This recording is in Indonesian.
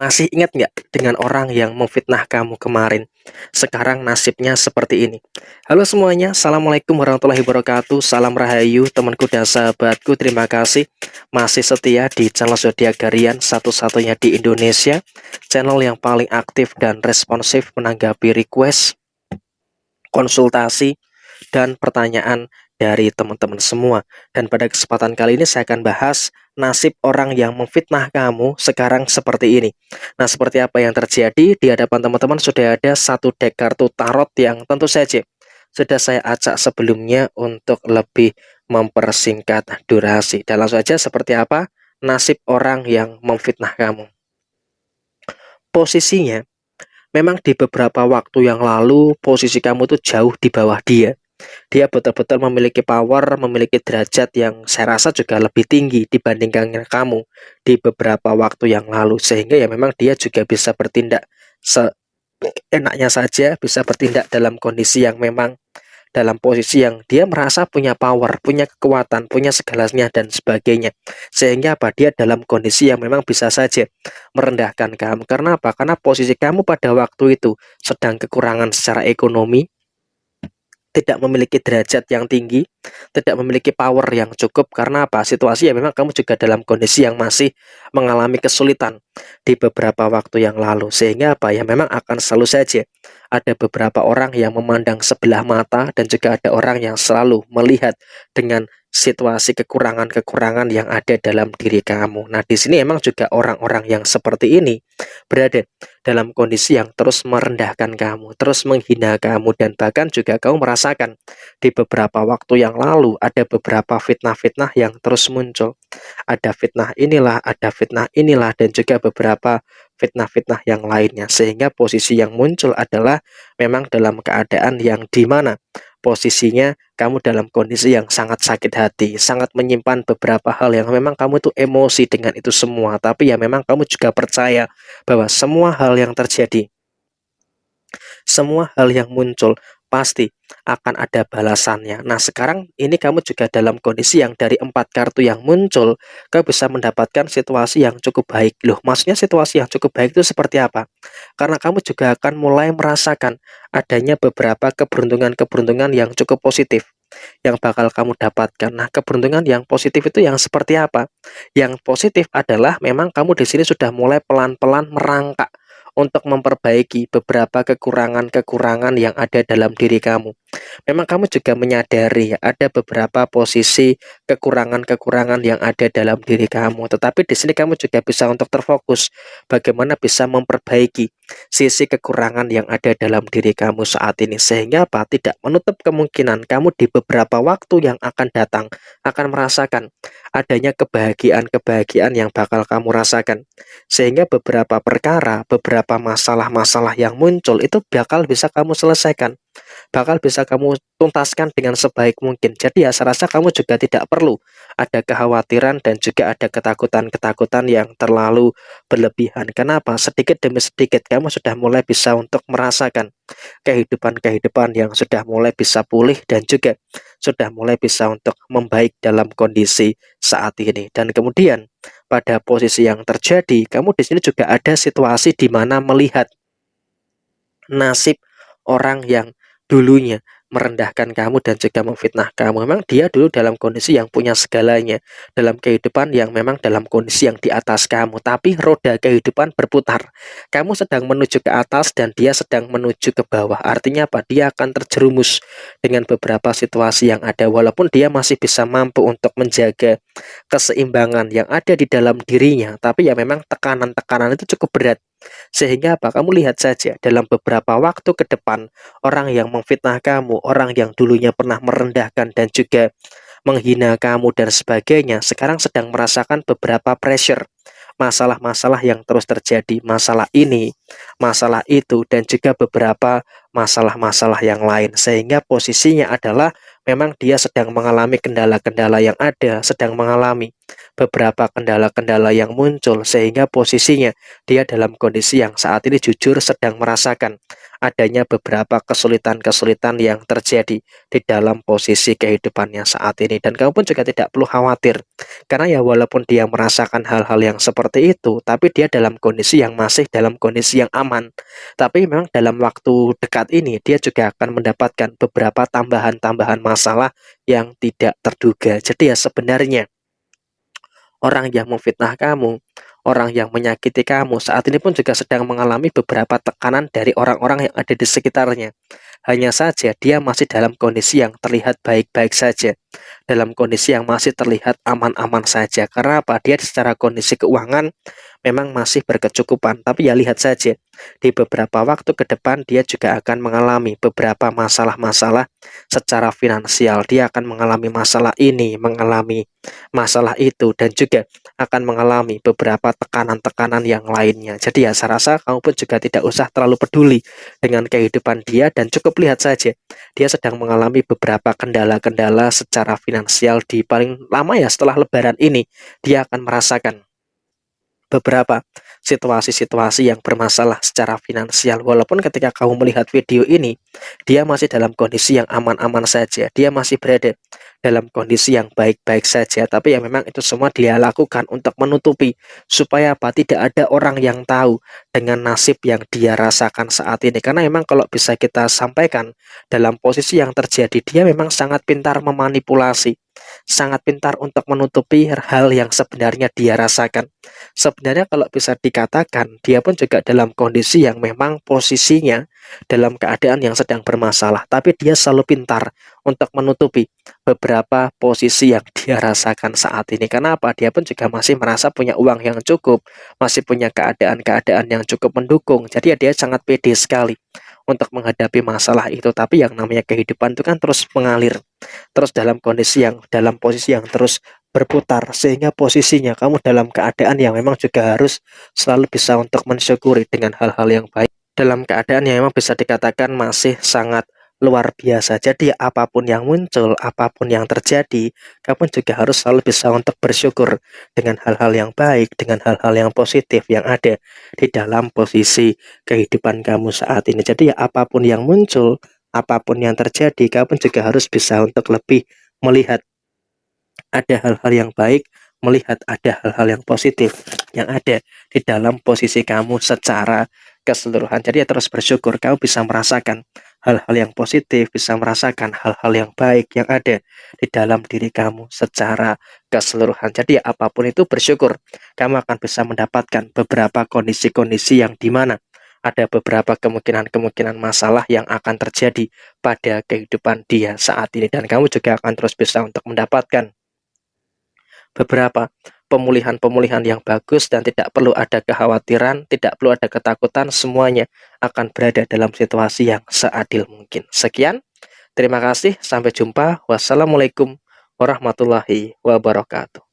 Masih ingat nggak dengan orang yang memfitnah kamu kemarin? Sekarang nasibnya seperti ini. Halo semuanya, Assalamualaikum warahmatullahi wabarakatuh. Salam rahayu, temanku dan sahabatku. Terima kasih masih setia di channel Zodiak Harian, satu-satunya di Indonesia. Channel yang paling aktif dan responsif menanggapi request, konsultasi, dan pertanyaan dari teman-teman semua. Dan pada kesempatan kali ini saya akan bahas nasib orang yang memfitnah kamu sekarang seperti ini. Nah, seperti apa yang terjadi? Di hadapan teman-teman sudah ada satu deck kartu tarot yang tentu saja sudah saya acak sebelumnya untuk lebih mempersingkat durasi. Dan langsung saja, seperti apa nasib orang yang memfitnah kamu? Posisinya memang di beberapa waktu yang lalu posisi kamu tuh jauh di bawah dia. Dia betul-betul memiliki power, memiliki derajat yang saya rasa juga lebih tinggi dibandingkan kamu di beberapa waktu yang lalu. Sehingga ya memang dia juga bisa bertindak seenaknya saja, bisa bertindak dalam kondisi yang memang dalam posisi yang dia merasa punya power, punya kekuatan, punya segalanya dan sebagainya. Sehingga apa? Dia dalam kondisi yang memang bisa saja merendahkan kamu. Karena apa? Karena posisi kamu pada waktu itu sedang kekurangan secara ekonomi, tidak memiliki derajat yang tinggi, tidak memiliki power yang cukup. Karena apa? Situasi ya memang kamu juga dalam kondisi yang masih mengalami kesulitan di beberapa waktu yang lalu. Sehingga apa? Ya memang akan selalu saja ada beberapa orang yang memandang sebelah mata, dan juga ada orang yang selalu melihat dengan situasi kekurangan-kekurangan yang ada dalam diri kamu. Nah, di sini emang juga orang-orang yang seperti ini berada dalam kondisi yang terus merendahkan kamu, terus menghina kamu, dan bahkan juga kamu merasakan di beberapa waktu yang lalu ada beberapa fitnah-fitnah yang terus muncul. Ada fitnah inilah, dan juga beberapa fitnah-fitnah yang lainnya. Sehingga posisi yang muncul adalah memang dalam keadaan yang dimana posisinya kamu dalam kondisi yang sangat sakit hati, sangat menyimpan beberapa hal yang memang kamu tuh emosi dengan itu semua. Tapi ya memang kamu juga percaya bahwa semua hal yang terjadi, semua hal yang muncul pasti akan ada balasannya. Nah, sekarang ini kamu juga dalam kondisi yang dari 4 kartu yang muncul, kamu bisa mendapatkan situasi yang cukup baik. Loh, maksudnya situasi yang cukup baik itu seperti apa? Karena kamu juga akan mulai merasakan adanya beberapa keberuntungan-keberuntungan yang cukup positif yang bakal kamu dapatkan. Nah, keberuntungan yang positif itu yang seperti apa? Yang positif adalah memang kamu di sini sudah mulai pelan-pelan merangkak untuk memperbaiki beberapa kekurangan-kekurangan yang ada dalam diri kamu. Memang kamu juga menyadari ya, ada beberapa posisi kekurangan-kekurangan yang ada dalam diri kamu. Tetapi di sini kamu juga bisa untuk terfokus bagaimana bisa memperbaiki sisi kekurangan yang ada dalam diri kamu saat ini. Sehingga apa? Tidak menutup kemungkinan kamu di beberapa waktu yang akan datang akan merasakan adanya kebahagiaan-kebahagiaan yang bakal kamu rasakan. Sehingga beberapa perkara, beberapa masalah-masalah yang muncul itu bakal bisa kamu selesaikan, bakal bisa kamu tuntaskan dengan sebaik mungkin. Jadi ya saya rasa kamu juga tidak perlu ada kekhawatiran dan juga ada ketakutan-ketakutan yang terlalu berlebihan. Kenapa? Sedikit demi sedikit kamu sudah mulai bisa untuk merasakan kehidupan-kehidupan yang sudah mulai bisa pulih, dan juga sudah mulai bisa untuk membaik dalam kondisi saat ini. Dan kemudian pada posisi yang terjadi, kamu di sini juga ada situasi di mana melihat nasib orang yang dulunya merendahkan kamu dan juga memfitnah kamu. Memang dia dulu dalam kondisi yang punya segalanya, dalam kehidupan yang memang dalam kondisi yang di atas kamu. Tapi roda kehidupan berputar. Kamu sedang menuju ke atas dan dia sedang menuju ke bawah. Artinya apa? Dia akan terjerumus dengan beberapa situasi yang ada. Walaupun dia masih bisa mampu untuk menjaga keseimbangan yang ada di dalam dirinya, tapi ya memang tekanan-tekanan itu cukup berat. Sehingga apa? Kamu lihat saja dalam beberapa waktu ke depan, orang yang memfitnah kamu, orang yang dulunya pernah merendahkan dan juga menghina kamu dan sebagainya, sekarang sedang merasakan beberapa pressure, masalah-masalah yang terus terjadi, masalah ini, masalah itu, dan juga beberapa masalah-masalah yang lain. Sehingga posisinya adalah memang dia sedang mengalami kendala-kendala yang ada, sedang mengalami beberapa kendala-kendala yang muncul sehingga posisinya dia dalam kondisi yang saat ini jujur sedang merasakan adanya beberapa kesulitan-kesulitan yang terjadi di dalam posisi kehidupannya saat ini. Dan kamu pun juga tidak perlu khawatir, karena ya walaupun dia merasakan hal-hal yang seperti itu, tapi dia dalam kondisi yang masih dalam kondisi yang aman. Tapi memang dalam waktu dekat ini dia juga akan mendapatkan beberapa tambahan-tambahan masalah yang tidak terduga. Jadi ya sebenarnya orang yang memfitnah kamu, orang yang menyakiti kamu saat ini pun juga sedang mengalami beberapa tekanan dari orang-orang yang ada di sekitarnya. Hanya saja dia masih dalam kondisi yang terlihat baik-baik saja, dalam kondisi yang masih terlihat aman-aman saja. Karena apa? Dia secara kondisi keuangan memang masih berkecukupan, tapi ya lihat saja di beberapa waktu ke depan dia juga akan mengalami beberapa masalah-masalah secara finansial. Dia akan mengalami masalah ini, mengalami masalah itu, dan juga akan mengalami beberapa tekanan-tekanan yang lainnya. Jadi ya saya rasa kamu pun juga tidak usah terlalu peduli dengan kehidupan dia, dan cukup lihat saja dia sedang mengalami beberapa kendala-kendala secara finansial. Di paling lama ya setelah lebaran ini dia akan merasakan beberapa situasi-situasi yang bermasalah secara finansial. Walaupun ketika kamu melihat video ini, dia masih dalam kondisi yang aman-aman saja, dia masih berada dalam kondisi yang baik-baik saja. Tapi ya memang itu semua dia lakukan untuk menutupi, supaya apa? Tidak ada orang yang tahu dengan nasib yang dia rasakan saat ini. Karena memang kalau bisa kita sampaikan, dalam posisi yang terjadi, dia memang sangat pintar memanipulasi, sangat pintar untuk menutupi hal yang sebenarnya dia rasakan. Sebenarnya kalau bisa dikatakan, dia pun juga dalam kondisi yang memang posisinya dalam keadaan yang sedang bermasalah, tapi dia selalu pintar untuk menutupi beberapa posisi yang dia rasakan saat ini. Karena apa? Dia pun juga masih merasa punya uang yang cukup, masih punya keadaan-keadaan yang cukup mendukung. Jadi ya dia sangat pede sekali untuk menghadapi masalah itu. Tapi yang namanya kehidupan itu kan terus mengalir, terus dalam posisi yang terus berputar, sehingga posisinya kamu dalam keadaan yang memang juga harus selalu bisa untuk mensyukuri dengan hal-hal yang baik, dalam keadaan yang memang bisa dikatakan masih sangat luar biasa. Jadi apapun yang muncul, apapun yang terjadi, kamu juga harus selalu bisa untuk bersyukur dengan hal-hal yang baik, dengan hal-hal yang positif yang ada di dalam posisi kehidupan kamu saat ini. Jadi ya apapun yang muncul, apapun yang terjadi, kamu juga harus bisa untuk lebih melihat ada hal-hal yang baik, melihat ada hal-hal yang positif yang ada di dalam posisi kamu secara keseluruhan. Jadi ya terus bersyukur, kamu bisa merasakan hal-hal yang positif, bisa merasakan hal-hal yang baik yang ada di dalam diri kamu secara keseluruhan. Jadi ya apapun itu bersyukur, kamu akan bisa mendapatkan beberapa kondisi-kondisi yang dimana ada beberapa kemungkinan-kemungkinan masalah yang akan terjadi pada kehidupan dia saat ini, dan kamu juga akan terus bisa untuk mendapatkan beberapa pemulihan-pemulihan yang bagus, dan tidak perlu ada kekhawatiran, tidak perlu ada ketakutan, semuanya akan berada dalam situasi yang seadil mungkin. Sekian, terima kasih, sampai jumpa. Wassalamualaikum warahmatullahi wabarakatuh.